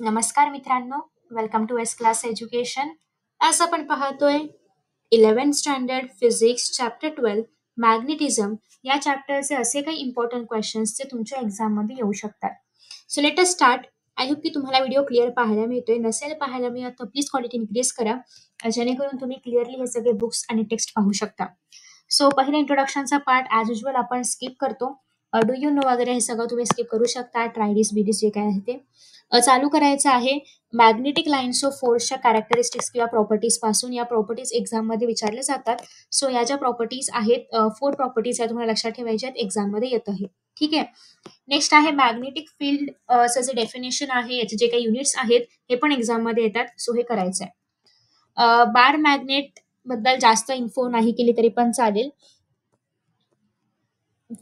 नमस्कार मित्रांनो, welcome to S class education. आज आपण पाहतोय 11th standard physics chapter 12 magnetism या चॅप्टरचे असे काही इम्पॉर्टंट क्वेश्चन्स जे तुमच्या एक्झाममध्ये येऊ शकतात. So let us start. I hope की तुम्हाला व्हिडिओ क्लिअर पाहायला मिळतोय. नसेल पाहायला मिळत तर प्लीज क्वालिटी इन्क्रीज करा, जेणेकरून तुम्ही क्लिअरली हे सगळे बुक्स आणि टेक्स्ट पाहू शकता. सो पहिल्या इंट्रोडक्शनचा पार्ट ॲज युजल आपण स्किप करतो. डू यू नो वगैरे हे सगळं तुम्ही स्किप करू शकता. ट्रायडिस बिडिस जे काय आहे ते चालू करायचं आहे. मॅग्नेटिक लाईन्स ऑफ फोर्सच्या कॅरेक्टरिस्टिक्स किंवा प्रॉपर्टीज पासून या प्रॉपर्टीज एक्झाममध्ये विचारल्या जातात. सो या ज्या प्रॉपर्टीज आहेत 4 प्रॉपर्टीज या तुम्हाला लक्षात ठेवायच्या आहेत, एक्झाममध्ये येत आहे. ठीक आहे. नेक्स्ट आहे मॅग्नेटिक फील्ड जे डेफिनेशन आहे, याचे जे काही युनिट्स आहेत हे पण एक्झाममध्ये येतात. सो हे करायचं आहे. बार मॅग्नेट बद्दल जास्त इन्फो नाही केली तरी पण चालेल.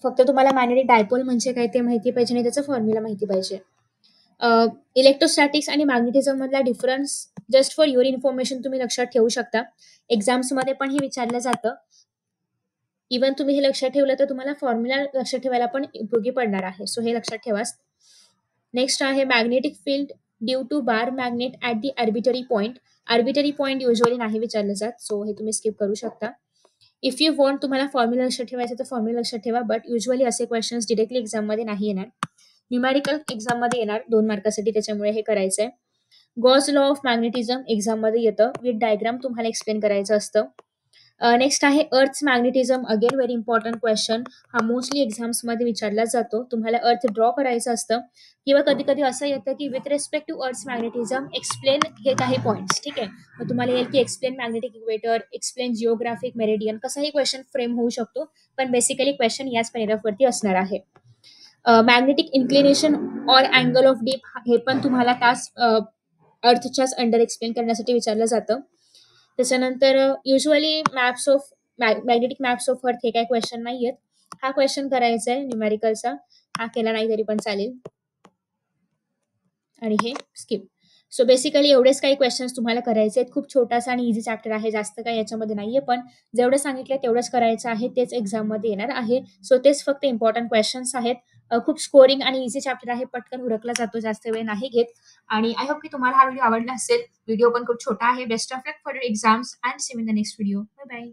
फक्त तुम्हाला मॅग्नेटिक डायपोल म्हणजे काय ते माहिती पाहिजे आणि त्याचा फॉर्म्युला माहिती पाहिजे. इलेक्ट्रोस्टॅटिक्स आणि मॅग्नेटिझम मधला difference just for your information तुम्ही लक्षात ठेवू शकता. एक्झाम्स मध्ये पण हे विचारलं जातं. इव्हन तुम्ही हे लक्षात ठेवलं तर तुम्हाला फॉर्म्युला लक्षात ठेवायला पण उपयोगी पडणार आहे. सो हे लक्षात ठेवा. नेक्स्ट आहे magnetic field due to bar magnet at the arbitrary point. Arbitrary point usually नाही विचारले जात. सो हे तुम्ही स्किप करू शकता. इफ यू वॉन्ट तुम्हाला फॉर्म्युला लक्षात ठेवायचं तर फॉर्म्युला लक्षात ठेवा, बट युजली असे क्वेश्चन्स डिरेक्टली एक्झाममध्ये नाही येणार. न्यूमॅरिकल एक्झाममध्ये येणार 2 मार्कासाठी, त्याच्यामुळे हे करायचंय. गॉस लॉ ऑफ मॅग्नेटिझम एक्झाममध्ये येतं. विथ डायग्राम तुम्हाला एक्सप्लेन करायचं असतं. नेक्स्ट आहे अर्थ magnetism. Again very important question. हा मोस्टली एक्झाम्समध्ये विचारला जातो. तुम्हाला अर्थ ड्रॉ करायचं असतं किंवा कधी कधी असं येतं की with respect to earth magnetism explain हे काही पॉईंट्स. ठीक आहे. मग तुम्हाला येईल की explain magnetic equator, explain geographic meridian, कसाही क्वेश्चन फ्रेम होऊ शकतो. पण बेसिकली क्वेश्चन याच पॅरेग्राफवरती असणार आहे. Magnetic inclination or angle of dip हे पण तुम्हाला त्याच अर्थच्याच अंडर एक्सप्लेन करण्यासाठी विचारलं जातं. त्याच्यानंतर usually maps of magnetic maps of earth हे काही क्वेश्चन नाही आहेत. हा क्वेश्चन करायचा आहे न्यूमॅरिकलचा. हा केला नाही तरी पण चालेल. आणि हे स्किप. सो बेसिकली एवढेच काही क्वेश्चन्स तुम्हाला करायचे आहेत. खूप छोटासा आणि इझी चॅप्टर आहे. जास्त काही याच्यामध्ये नाहीये, पण जेवढं सांगितलं तेवढंच करायचं आहे. तेच एक्झाममध्ये येणार आहे. सो तेच फक्त इम्पॉर्टंट क्वेश्चन्स आहेत. खूप स्कोरिंग आणि इझी चॅप्टर आहे. पटकन उरकला जातो. जास्त वेळ नाही घेत. आणि आय होप की तुम्हाला हा व्हिडिओ आवडला असेल. व्हिडिओ पण खूप छोटा आहे. Best of luck for your exams and see you in the next video. Bye bye.